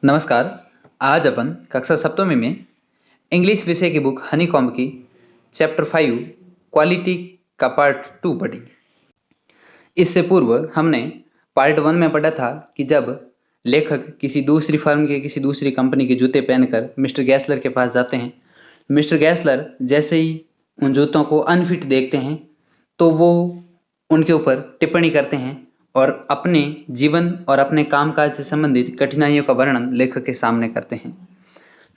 नमस्कार। आज अपन कक्षा सप्तमी में इंग्लिश विषय की बुक हनीकॉम्ब की चैप्टर 5 क्वालिटी का पार्ट 2 पढ़ेंगे। इससे पूर्व हमने पार्ट 1 में पढ़ा था कि जब लेखक किसी दूसरी फर्म के किसी दूसरी कंपनी के जूते पहनकर मिस्टर गैसलर के पास जाते हैं। मिस्टर गैसलर जैसे ही उन जूतों को अनफिट देखते हैं तो वो उनके ऊपर टिप्पणी करते हैं और अपने जीवन और अपने कामकाज से संबंधित कठिनाइयों का वर्णन लेखक के सामने करते हैं।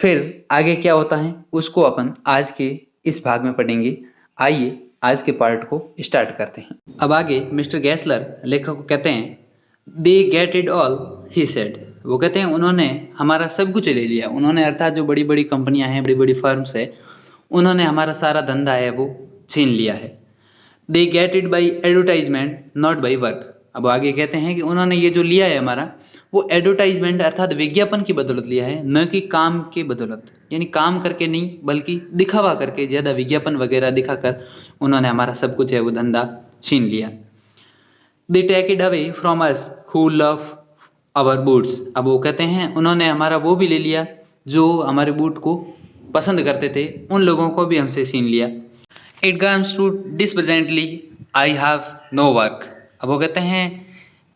फिर आगे क्या होता है उसको अपन आज के इस भाग में पढ़ेंगे। आइए आज के पार्ट को स्टार्ट करते हैं। अब आगे मिस्टर गैसलर लेखक को कहते हैं, they get it all he said. वो कहते हैं उन्होंने हमारा सब कुछ ले लिया। उन्होंने अर्थात जो बड़ी बड़ी कंपनियां हैं, बड़ी बड़ी फर्म्स है, उन्होंने हमारा सारा धंधा है वो छीन लिया है। They get it by advertisement not by work. अब आगे कहते हैं कि उन्होंने ये जो लिया है हमारा, वो एडवर्टाइजमेंट अर्थात विज्ञापन की बदौलत लिया है, न कि काम के बदौलत। यानी काम करके नहीं बल्कि दिखावा करके, ज़्यादा विज्ञापन वगैरह दिखाकर उन्होंने हमारा सब कुछ है वो धंधा छीन लिया। They take it away from us who love our boots. अब वो कहते हैं उन्होंने हमारा वो भी ले लिया जो हमारे बूट को पसंद करते थे, उन लोगों को भी हमसे छीन लिया। It comes to this presently I have no work. अब वो कहते हैं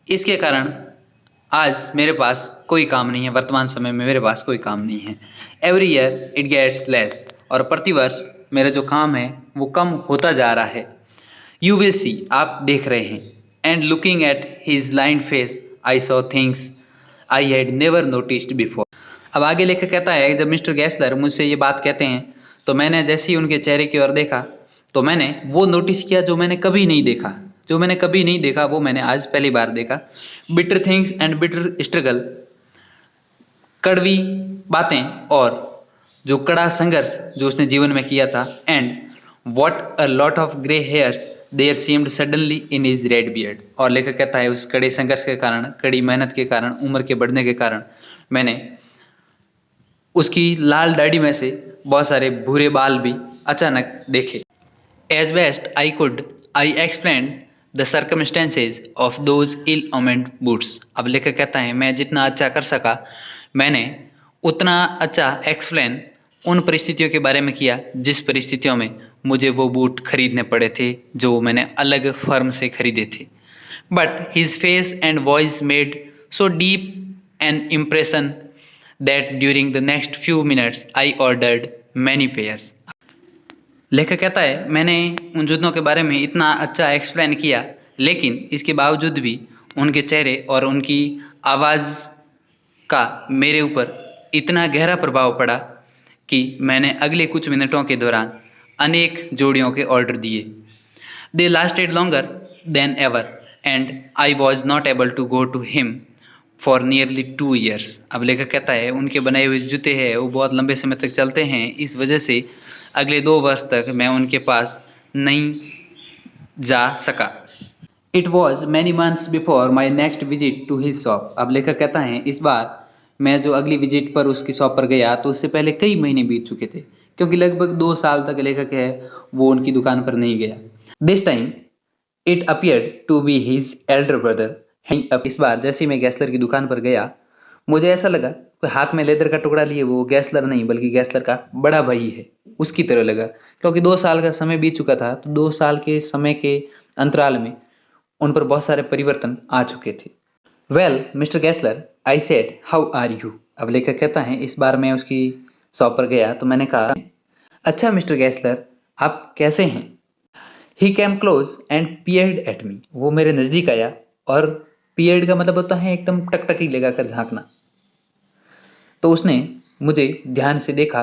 इसके कारण आज मेरे पास कोई काम नहीं है, वर्तमान समय में मेरे पास कोई काम नहीं है। Every year it gets less. और प्रतिवर्ष मेरा जो काम है वो कम होता जा रहा है। यू विल सी, आप देख रहे हैं। And looking at his line face I saw things I had never noticed before. अब आगे लेकर कहता है, जब मिस्टर गैसलर मुझसे ये बात कहते हैं तो मैंने जैसे ही उनके चेहरे की ओर देखा तो मैंने वो नोटिस किया जो मैंने कभी नहीं देखा। जो मैंने कभी नहीं देखा वो मैंने आज पहली बार देखा। Bitter things and bitter struggle, कड़वी बातें और जो कड़ा संघर्ष जो उसने जीवन में किया था। And what a lot of grey hairs there seemed suddenly in his red beard. और लेखक कहता है उस कड़े संघर्ष के कारण, कड़ी मेहनत के कारण, उम्र के बढ़ने के कारण मैंने उसकी लाल दाढ़ी में से बहुत सारे भूरे बाल भी अचानक देखे। As best I could, I explained the circumstances of those ill-omened boots। अब लेखक कहता है मैं जितना अच्छा कर सका मैंने उतना अच्छा एक्सप्लेन उन परिस्थितियों के बारे में किया जिस परिस्थितियों में मुझे वो बूट खरीदने पड़े थे, जो मैंने अलग फर्म से खरीदे थे। But his face and voice made so deep an impression that during the next few minutes I ordered many pairs. लेखक कहता है मैंने उन जूतों के बारे में इतना अच्छा एक्सप्लेन किया, लेकिन इसके बावजूद भी उनके चेहरे और उनकी आवाज़ का मेरे ऊपर इतना गहरा प्रभाव पड़ा कि मैंने अगले कुछ मिनटों के दौरान अनेक जोड़ियों के ऑर्डर दिए। They lasted longer than ever and I was not able to go to him for nearly 2 years। अब लेखक कहता है उनके बनाए हुए जूते हैं वो बहुत लंबे समय तक चलते हैं, इस वजह से अगले 2 वर्ष तक मैं उनके पास नहीं जा सका। It was many months before my next visit to his shop. अब लेखक कहता है इस बार मैं जो अगली विजिट पर उसकी शॉप पर गया तो उससे पहले कई महीने बीत चुके थे, क्योंकि लगभग 2 साल तक लेखक है वो उनकी दुकान पर नहीं गया। This time it appeared to be his elder brother. अब इस बार जैसे ही मैं गैसलर की दुकान पर गया मुझे ऐसा लगा कोई हाथ में लेदर का टुकड़ा लिए वो गैसलर नहीं बल्कि गैसलर का बड़ा भाई है, उसकी तरह लगा। क्योंकि 2 साल का समय बीत चुका था तो 2 साल के समय के अंतराल में उन पर बहुत सारे परिवर्तन आ चुके थे। Well mister Gessler I said how are you. अब लेखक कहता है इस बार मैं उसकी शॉप पर गया तो मैंने कहा अच्छा मिस्टर गैसलर आप कैसे हैं। He came close and peered at me. वो मेरे नज़दीक आया और पियर्ड का मतलब होता है एकदम टकटकी लगाकर झांकना। तो उसने मुझे ध्यान से देखा।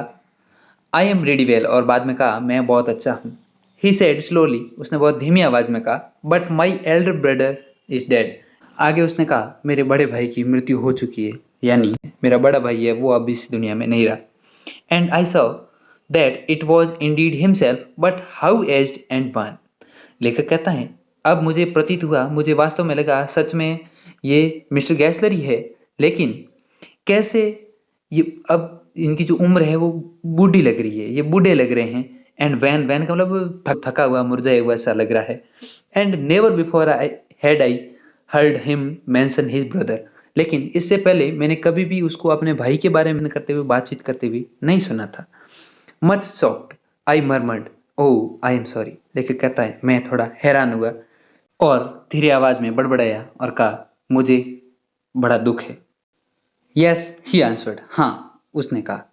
आई एम रेडी वेल, और बाद में कहा मैं बहुत अच्छा हूँ। ही सेड स्लोली, उसने बहुत धीमी आवाज में कहा but my elder brother is dead. आगे उसने कहा मेरे बड़े भाई की मृत्यु हो चुकी है, यानी मेरा बड़ा भाई है वो अब इस दुनिया में नहीं रहा। And I saw that it was Indeed himself but how aged and one. लेखक कहता है अब मुझे प्रतीत हुआ, मुझे वास्तव में लगा सच में ये मिस्टर गैसलर ही है, लेकिन कैसे ये अब इनकी जो उम्र है वो बूढ़ी लग रही है, ये बूढ़े लग रहे हैं। एंड वैन वैन का मतलब थका हुआ मुरझाया हुआ ऐसा लग रहा है। And never before I heard him mention his brother. लेकिन इससे पहले मैंने कभी भी उसको अपने भाई के बारे में करते हुए बातचीत करते हुए नहीं सुना था। Much shocked I murmured, oh I am sorry. लेखक कहता है मैं थोड़ा हैरान हुआ और धीरे आवाज में बड़बड़ाया और कहा मुझे बड़ा दुख है। यस ही आंसर्ड, हाँ उसने कहा।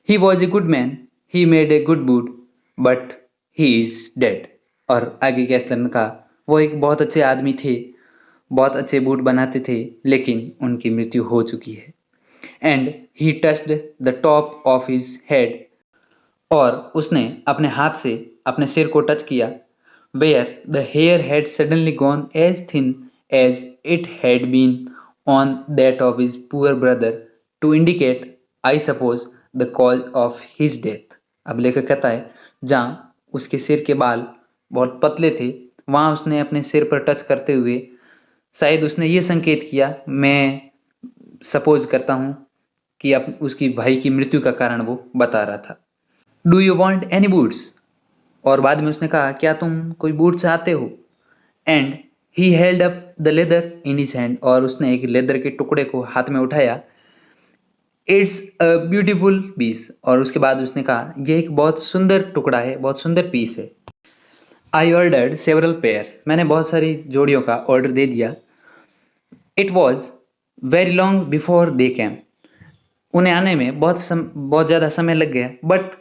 He was a good man, he made a good boot, but he is dead. और आगे गैसलर ने कहा वो एक बहुत अच्छे आदमी थे, बहुत अच्छे बूट बनाते थे, लेकिन उनकी मृत्यु हो चुकी है। And he touched the top of his head, और उसने अपने हाथ से अपने सिर को टच किया। Where the hair had suddenly gone as thin as it had been on that of his poor brother, to indicate I suppose the cause of his death. अब लेखक कहता है जहाँ उसके सिर के बाल बहुत पतले थे, वहां उसने अपने सिर पर टच करते हुए शायद उसने ये संकेत किया, मैं सपोज करता हूं कि उसकी भाई की मृत्यु का कारण वो बता रहा था। Do you want any boots? और बाद में उसने कहा क्या तुम कोई बूट चाहते हो? And he held up the leather in his hand, और उसने एक लेदर के टुकड़े को हाथ में उठाया। इट्स अ ब्यूटीफुल पीस, और उसके बाद उसने कहा यह एक बहुत सुंदर टुकड़ा है, बहुत सुंदर पीस है। आई ऑर्डर्ड सेवरल पेयर्स, मैंने बहुत सारी जोड़ियों का ऑर्डर दे दिया। It was very long before they came, उन्हें आने में बहुत ज़्यादा समय लग गया, but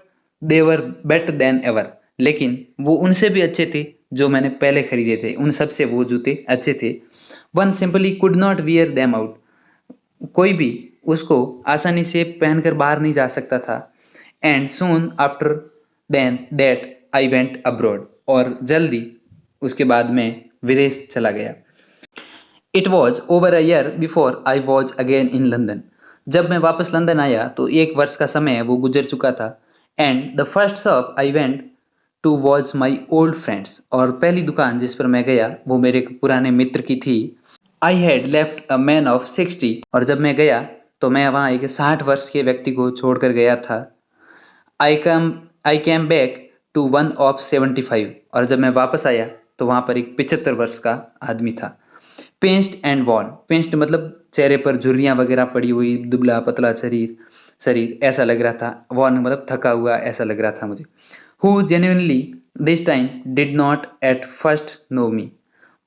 they were better than ever, लेकिन वो उनसे भी अच्छे थे जो मैंने पहले खरीदे थे, उन सब से वो जूते अच्छे थे। One simply could not wear them out, कोई भी उसको आसानी से पहनकर बाहर नहीं जा सकता था। And soon after then that I went abroad, और जल्दी उसके बाद मैं विदेश चला गया। It was over a year before I was again in London, जब मैं वापस लंदन आया तो 1 वर्ष का समय वो गुजर चुका था। And the first shop I went to was my old friend's, और पहली दुकान जिस पर मैं गया वो मेरे एक पुराने मित्र की थी। I had left a man of 60, और जब मैं गया तो मैं वहाँ एक 60 वर्ष के व्यक्ति को छोड़कर गया था। I come I came back to one of 75, और जब मैं वापस आया तो वहाँ पर एक 75 वर्ष का आदमी था। पिंच्ड एंड वॉर्न, पिंच्ड मतलब चेहरे पर झुर्रियां वगैरह पड़ी हुई, दुबला पतला शरीर शरीर ऐसा लग रहा था। वॉर्न मतलब थका हुआ ऐसा लग रहा था मुझे। Who genuinely this time did not at first know me,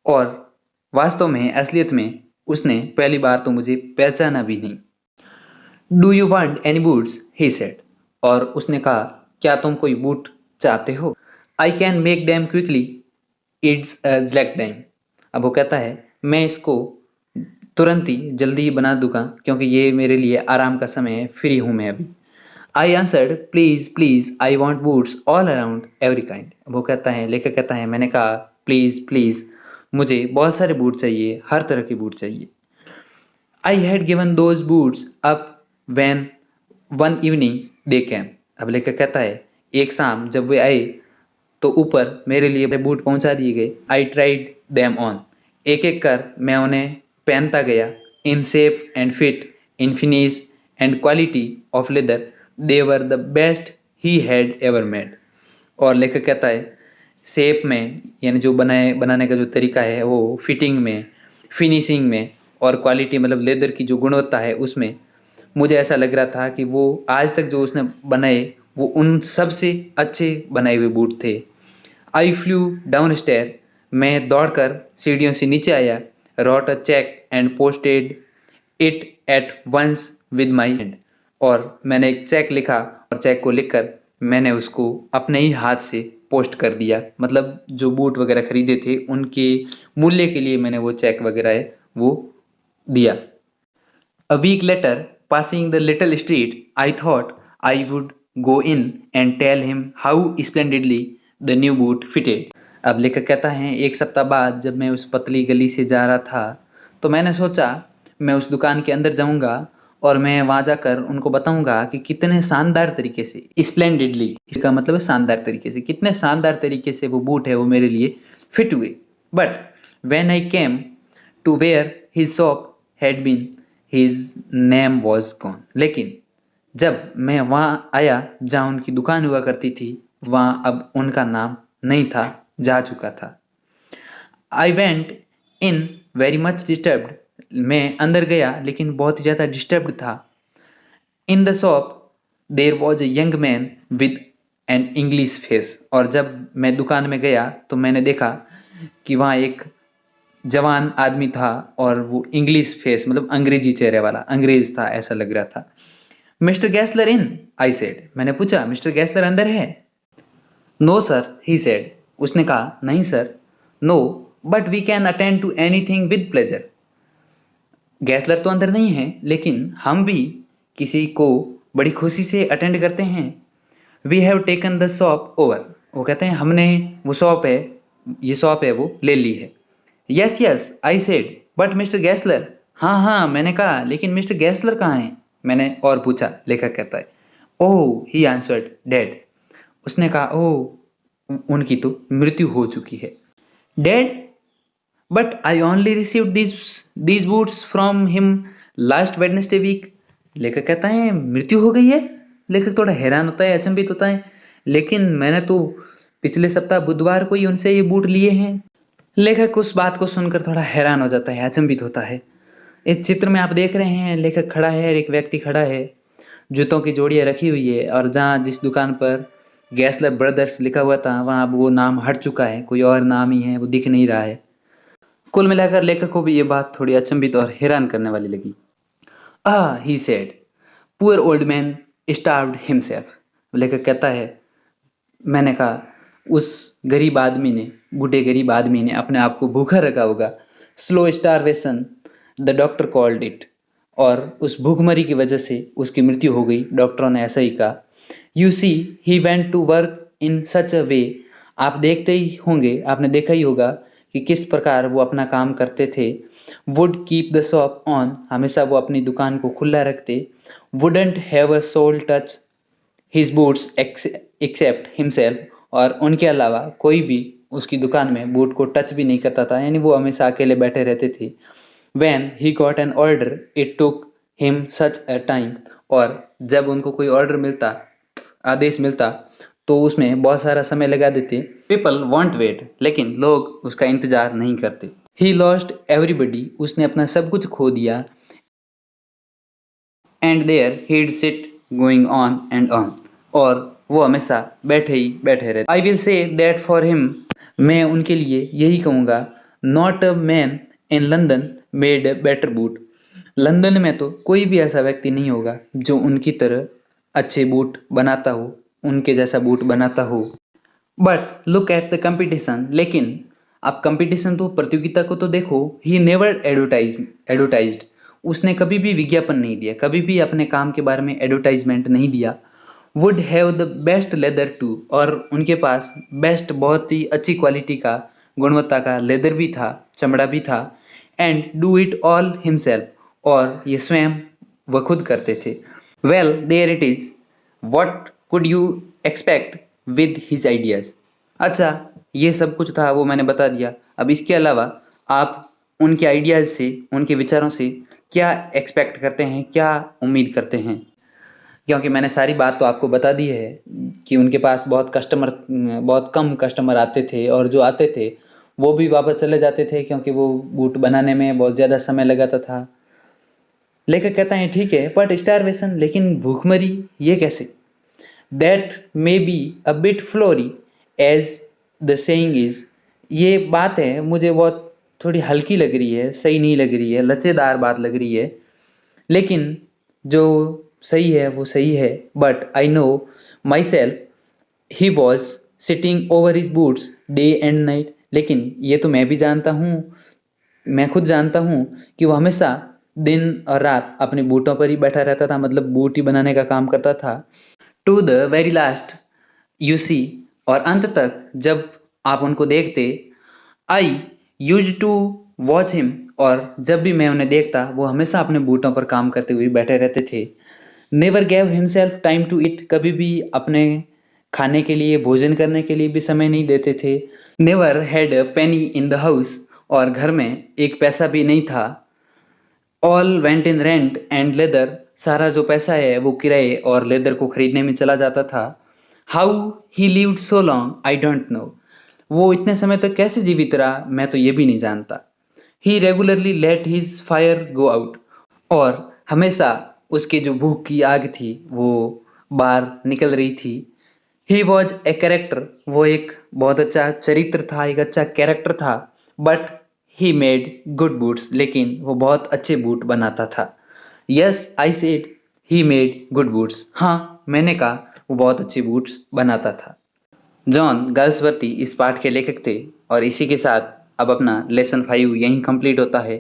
और वास्तव में असलियत में उसने पहली बार तो मुझे पहचाना भी नहीं। Do you want any boots, he said, और उसने कहा क्या तुम कोई बूट चाहते हो? I can make dam quickly, it's black dam. अब वो कहता है मैं इसको तुरंत ही जल्दी ही बना दूंगा क्योंकि ये मेरे लिए आराम का समय है, फ्री हूं मैं अभी। I answered please please I want boots all around every kind. वो कहता है, लेखक कहता है मैंने कहा प्लीज प्लीज मुझे बहुत सारे बूट चाहिए, हर तरह के बूट चाहिए। I had given those boots up when one evening they came. अब लेखक कहता है एक शाम जब वे आए तो ऊपर मेरे लिए बूट पहुंचा दिए गए। आई ट्राइड देम ऑन, एक एक कर मैं उन्हें पहनता गया। In shape and fit, in finish and quality of leather, they were the best he had ever made. और लेखक कहता है शेप में यानी जो बनाने का जो तरीका है, वो फिटिंग में, फिनिशिंग में, और क्वालिटी मतलब लेदर की जो गुणवत्ता है उसमें मुझे ऐसा लग रहा था कि वो आज तक जो उसने बनाए वो उन सबसे अच्छे बनाए हुए बूट थे। आई फ्लू डाउन स्टेयर, मैं दौड़कर सीढ़ियों से नीचे आया। Wrote a cheque and posted it at once with my hand, और मैंने एक चेक लिखा और चेक को लिखकर मैंने उसको अपने ही हाथ से पोस्ट कर दिया। मतलब जो बूट वगैरह खरीदे थे उनके मूल्य के लिए मैंने वो चेक वगैरह है वो दिया। A week later, passing the little street, I thought I would go in and tell him how splendidly the new boot fitted. अब लेखक कहता है एक सप्ताह बाद जब मैं उस पतली गली से जा रहा था तो मैंने सोचा मैं उस दुकान के अंदर जाऊंगा और मैं वहां जाकर उनको बताऊंगा कि कितने शानदार तरीके से, स्प्लेंडिडली इसका मतलब है शानदार तरीके से, कितने शानदार तरीके से वो बूट है वो मेरे लिए फिट हुए। But when I came to where his shop had been, his name was gone. लेकिन जब मैं वहां आया जहां उनकी दुकान हुआ करती थी, वहां अब उनका नाम नहीं था, जा चुका था। I went in very much disturbed, मैं अंदर गया लेकिन बहुत ही ज़्यादा डिस्टर्ब्ड था। In the shop there was a young man with an English face. और जब मैं दुकान में गया तो मैंने देखा कि वहाँ एक जवान आदमी था और वो इंग्लिश फेस मतलब अंग्रेजी चेहरे वाला अंग्रेज था ऐसा लग रहा था। Mister Gessler in, I said. मैंने पूछा मिस्टर गैसलर अंदर है? No sir, he said. उसने कहा नहीं सर। No, but we can attend to anything with pleasure. Gessler तो अंदर नहीं है लेकिन हम भी किसी को बड़ी खुशी से अटेंड करते हैं। We have taken the shop over. वो कहते हैं हमने वो शॉप है, ये शॉप है वो ले ली है। Yes yes, I said, but mister Gessler. हाँ हाँ मैंने कहा लेकिन मिस्टर गैसलर कहाँ हैं? मैंने और पूछा। लेखक कहता है ओह ही आंसर्ड डेड। उसने कहा ओह उनकी तो मृत्यु हो चुकी है। Dead, but I only received these boots from him last Wednesday week. लेखक कहता है मृत्यु हो गई है? लेखक थोड़ा हैरान होता है, अचंभित होता है। लेकिन मैंने तो पिछले सप्ताह बुधवार को ही उनसे ये बूट लिए हैं। लेखक उस बात को सुनकर थोड़ा हैरान हो जाता है, अचंभित होता है। इस चित्र में आप देख रहे हैं लेखक खड़ा है और एक व्यक्ति खड़ा है, जूतों की जोड़ियां रखी हुई है और जहाँ जिस दुकान पर गैसलर ब्रदर्स लिखा हुआ था वहाँ अब वो नाम हट चुका है, कोई और नाम ही है, वो दिख नहीं रहा है। कुल मिलाकर लेखक को भी ये बात थोड़ी अचंभित और हैरान करने वाली लगी। He said, poor old man starved himself. लेखक कहता है मैंने कहा उस गरीब आदमी ने, बूढ़े गरीब आदमी ने अपने आप को भूखा रखा होगा। Slow starvation the doctor called it. और उस भूखमरी की वजह से उसकी मृत्यु हो गई, डॉक्टरों ने ऐसा ही कहा। You see he went to work in such a way. आप देखते ही होंगे, आपने देखा ही होगा कि किस प्रकार वो अपना काम करते थे। Would keep the shop on, हमेशा वो अपनी दुकान को खुला रखते। Wouldn't have a soul touch his boots except himself. और उनके अलावा कोई भी उसकी दुकान में बूट को टच भी नहीं करता था, यानी वो हमेशा अकेले बैठे रहते थे। When he got an order, it took him such a time। और जब उनको कोई ऑर्डर मिलता, आदेश मिलता, तो उसमें बहुत सारा समय लगा देते। People won't wait, लेकिन लोग उसका इंतजार नहीं करते। He lost everybody, उसने अपना सब कुछ खो दिया। And there he'd sit going on and on, और वो हमेशा बैठे ही बैठे रहते। I will say that for him, मैं उनके लिए यही कहूँगा, not a man in London made a better boot। London में तो कोई भी ऐसा व्यक्ति नहीं होगा जो उनकी तरह अच्छे बूट बनाता हो, उनके जैसा बूट बनाता हो। But look at the competition, लेकिन आप कंपटीशन तो प्रतियोगिता को तो देखो। ही नेवर एडवर्टाइज्ड, उसने कभी भी विज्ञापन नहीं दिया, कभी भी अपने काम के बारे में एडवर्टाइजमेंट नहीं दिया। Would have the best leather too, और उनके पास बेस्ट बहुत ही अच्छी क्वालिटी का, गुणवत्ता का लेदर भी था, चमड़ा भी था। And do it all himself, और ये स्वयं वह खुद करते थे। Well there it is, what could you expect with his ideas. अच्छा, ये सब कुछ था वो मैंने बता दिया। अब इसके अलावा आप उनके आइडियाज से, उनके विचारों से क्या एक्सपेक्ट करते हैं, क्या उम्मीद करते हैं? क्योंकि मैंने सारी बात तो आपको बता दी है कि उनके पास बहुत कम कस्टमर आते थे, और जो आते थे वो भी वापस चले जाते थे क्योंकि वो बूट बनाने में बहुत ज़्यादा समय लगाता था। लेखक कहता है ठीक है, बट स्टारवेशन, लेकिन भूखमरी ये कैसे? That may be a bit flowery as the saying is. ये बात है मुझे बहुत थोड़ी हल्की लग रही है, सही नहीं लग रही है, लचेदार बात लग रही है, लेकिन जो सही है वो सही है। But I know my self he was sitting over his boots day and night. लेकिन ये तो मैं भी जानता हूँ, मैं खुद जानता हूँ कि वो हमेशा दिन और रात अपने बूटों पर ही बैठा रहता था, मतलब बूट ही बनाने का काम करता था। To the very last you see, और अंत तक जब आप उनको देखते। I used to watch him, और जब भी मैं उन्हें देखता वो हमेशा अपने बूटों पर काम करते हुए बैठे रहते थे। Never gave himself time to eat, कभी भी अपने खाने के लिए, भोजन करने के लिए भी समय नहीं देते थे। Never had a Penney in the house, और घर में एक पैसा भी नहीं था। All went in rent and leather, सारा जो पैसा है वो किराए और लेदर को खरीदने में चला जाता था। How he lived so long I don't know, वो इतने समय तक कैसे जीवित रहा मैं तो ये भी नहीं जानता। He regularly let his fire go out, और हमेशा उसके जो भूख की आग थी वो बाहर निकल रही थी। ही वॉज ए कैरेक्टर, वो एक बहुत अच्छा चरित्र था, एक अच्छा कैरेक्टर था। But he made good boots, लेकिन वो बहुत अच्छे बूट बनाता था। Yes I said he made good boots, हाँ मैंने कहा वो बहुत अच्छे बूट्स बनाता था। जॉन गर्ल्सवर्दी इस पाठ के लेखक थे, और इसी के साथ अब अपना लेसन 5 यहीं कंप्लीट होता है।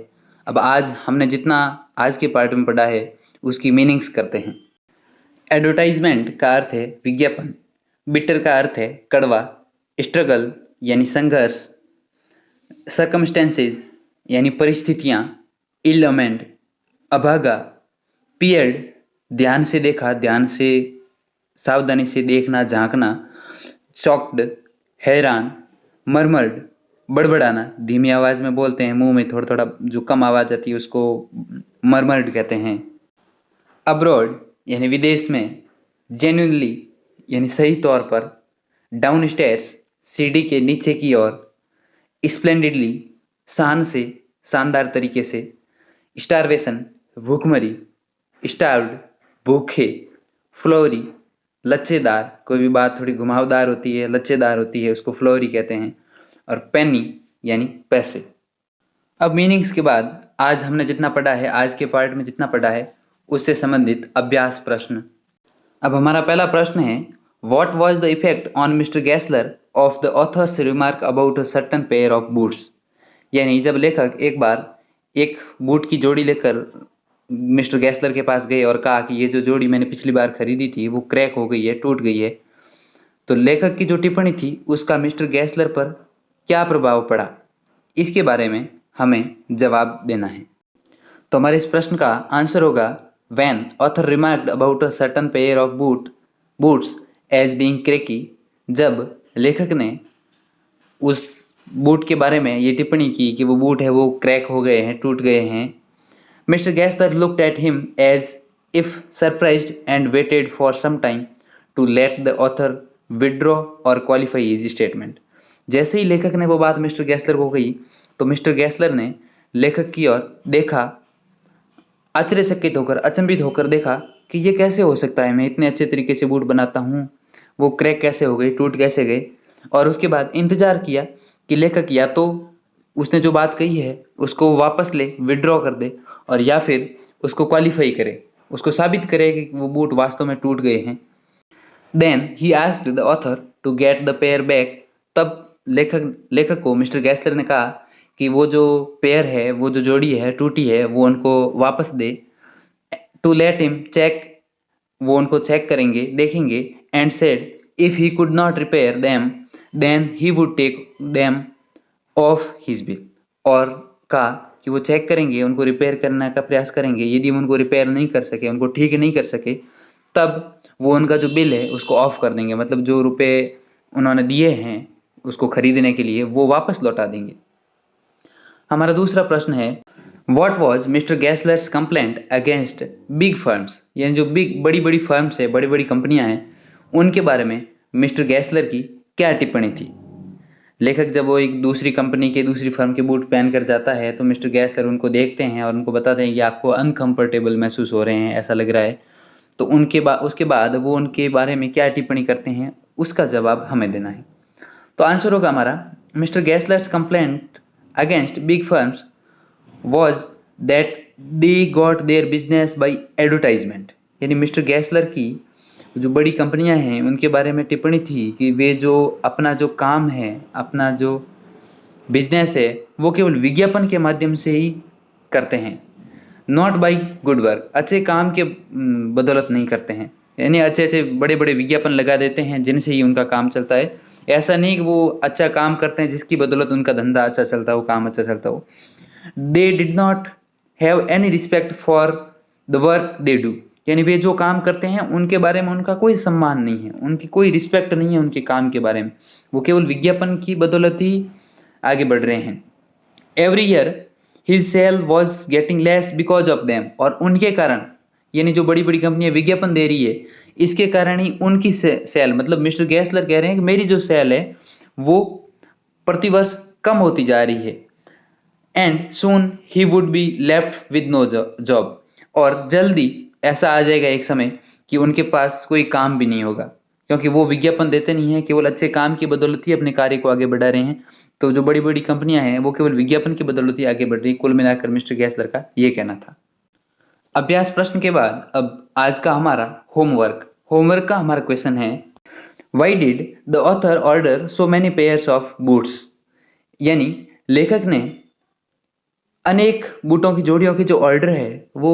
अब आज हमने जितना आज के पार्ट में पढ़ा है उसकी मीनिंग्स करते हैं। एडवर्टाइजमेंट का अर्थ है विज्ञापन, बिटर का अर्थ है कड़वा, स्ट्रगल यानी संघर्ष, सर्कमस्टेंसेस यानी परिस्थितियां, इलमेंट अभागा, पीरियड ध्यान से देखा, ध्यान से सावधानी से देखना झांकना, चॉक्ड हैरान, मरमर्ड बड़बड़ाना, धीमी आवाज में बोलते हैं, मुंह में थोड़ा थोड़ा जो कम आवाज आती है उसको मरमर्ड कहते हैं। अब्रॉड यानी विदेश में, जेन्युइनली यानी सही तौर पर, डाउन स्टेयर्स सीढ़ी के नीचे की ओर, स्प्लेंडिडली शान से, शानदार तरीके से, स्टारवेशन भूखमरी, स्टार्व्ड भूखे, फ्लोरी लच्छेदार, कोई भी बात थोड़ी घुमावदार होती है, लच्छेदार होती है, उसको फ्लोरी कहते हैं, और पेनी यानी पैसे। अब मीनिंग्स के बाद आज हमने जितना पढ़ा है, आज के पार्ट में जितना पढ़ा है उससे संबंधित अभ्यास प्रश्न। अब हमारा पहला प्रश्न है, what was the effect on mister Gessler of the author's remark about a certain pair of boots. यानी जब लेखक एक बार एक बूट की जोड़ी लेकर मिस्टर गैसलर के पास गए और कहा कि ये जो जोड़ी मैंने पिछली बार खरीदी थी वो क्रैक हो गई है, टूट गई है, तो लेखक की जो टिप्पणी थी उसका मिस्टर गैसलर पर क्या प्रभाव पड़ा, इसके बारे में हमें जवाब देना है। तो हमारे इस प्रश्न का आंसर होगा, when author remarked about a certain pair of boots as being cracky, जब लेखक ने उस बूट के बारे में ये टिप्पणी की कि वो बूट है वो क्रैक हो गए हैं, टूट गए हैं, mister गैसलर looked at him as if surprised and waited for some time to let the author withdraw or qualify his statement। जैसे ही लेखक ने वो बात मिस्टर गैसलर को कही तो मिस्टर गैसलर ने लेखक की ओर देखा, आश्चर्यचकित होकर, अचंभित होकर देखा कि ये कैसे हो सकता है, मैं इतने अच्छे तरीके से बूट बनाता हूँ, वो क्रैक कैसे हो गए, टूट कैसे गए। और उसके बाद इंतजार किया कि लेखक या तो उसने जो बात कही है उसको वापस ले, विड्रॉ कर दे, और या फिर उसको क्वालिफाई करे, उसको साबित करे कि वो बूट वास्तव में टूट गए हैं। Then he asked the author to get the pair back, तब लेखक को मिस्टर गैसलर ने कहा कि वो जो पेयर है, वो जो जोड़ी है टूटी है, वो उनको वापस दे। टू लेट हिम चेक, वो उनको चेक करेंगे, देखेंगे। And said if he could not repair them then he would take them off his bill, और कहा कि वो चेक करेंगे, उनको रिपेयर करने का प्रयास करेंगे, यदि वो उनको रिपेयर नहीं कर सके, उनको ठीक नहीं कर सके, तब वो उनका जो बिल है उसको ऑफ कर देंगे, मतलब जो रुपए उन्होंने दिए हैं उसको खरीदने के लिए वो वापस लौटा देंगे। हमारा दूसरा प्रश्न है, what was mister Gessler's complaint against big firms, यानी जो बड़ी बड़ी फर्म्स है, बड़ी बड़ी कंपनियां हैं, उनके बारे में मिस्टर गैसलर की क्या टिप्पणी थी। लेखक जब वो एक दूसरी कंपनी के, दूसरी फर्म के बूट पहन कर जाता है तो मिस्टर गैसलर उनको देखते हैं और उनको बताते हैं कि आपको अनकंफर्टेबल महसूस हो रहे हैं, ऐसा लग रहा है। तो उसके बाद वो उनके बारे में क्या टिप्पणी करते हैं उसका जवाब हमें देना है। तो आंसर होगा हमारा, mister Gessler's complaint against big firms was that they got their business by advertisement. यानी मिस्टर गैसलर की जो बड़ी कंपनियां हैं उनके बारे में टिप्पणी थी कि वे जो अपना जो काम है, अपना जो बिजनेस है, वो केवल विज्ञापन के माध्यम से ही करते हैं, नॉट बाई गुड वर्क, अच्छे काम के बदौलत नहीं करते हैं। यानी अच्छे अच्छे बड़े बड़े विज्ञापन लगा देते हैं जिनसे ही उनका काम चलता है, ऐसा नहीं कि वो अच्छा काम करते हैं जिसकी बदौलत उनका धंधा अच्छा चलता हो, काम अच्छा चलता हो। They did not have any respect for the work they do, यानी वे जो काम करते हैं उनके बारे में उनका कोई सम्मान नहीं है, उनकी कोई रिस्पेक्ट नहीं है उनके काम के बारे में, वो केवल विज्ञापन की बदौलत ही आगे बढ़ रहे हैं। Every year his sale was getting less because of them, और उनके कारण, यानी जो बड़ी बड़ी कंपनियां विज्ञापन दे रही है इसके कारण ही उनकी सेल, मतलब मिस्टर गैसलर कह रहे हैं कि मेरी जो सेल है वो प्रतिवर्ष कम होती जा रही है। And soon he would be left with no job, और जल्दी ऐसा आ जाएगा एक समय कि उनके पास कोई काम भी नहीं होगा, क्योंकि वो विज्ञापन देते नहीं है, केवल अच्छे काम की बदौलत ही अपने कार्य को आगे बढ़ा रहे हैं। तो जो बड़ी बड़ी कंपनियां हैं वो केवल विज्ञापन की बदौलत ही आगे बढ़ रही। कुल मिलाकर मिस्टर गैसलर का ये कहना था। अभ्यास प्रश्न के बाद अब आज का हमारा होमवर्क। होमवर्क का हमारा क्वेश्चन है, why did the author order so many pairs of boots, यानी लेखक ने अनेक बूटों की जोड़ियों के जो ऑर्डर है वो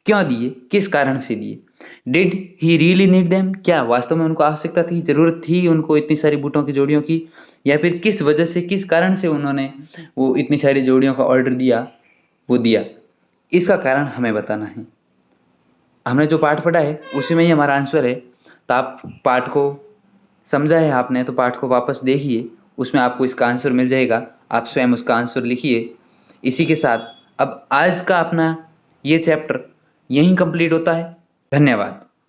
क्यों दिए, किस कारण से दिए। Did he really need them, क्या वास्तव में उनको आवश्यकता थी, जरूरत थी उनको इतनी सारी बूटों की जोड़ियों की, या फिर किस वजह से, किस कारण से उन्होंने वो इतनी सारी जोड़ियों का ऑर्डर दिया, वो दिया, इसका कारण हमें बताना है। हमने जो पाठ पढ़ा है उसी में ही हमारा आंसर है। तो आप पाठ को समझा है आपने तो पाठ को वापस देखिए, उसमें आपको इसका आंसर मिल जाएगा, आप स्वयं उसका आंसर लिखिए। इसी के साथ अब आज का अपना ये चैप्टर यहीं कंप्लीट होता है। धन्यवाद।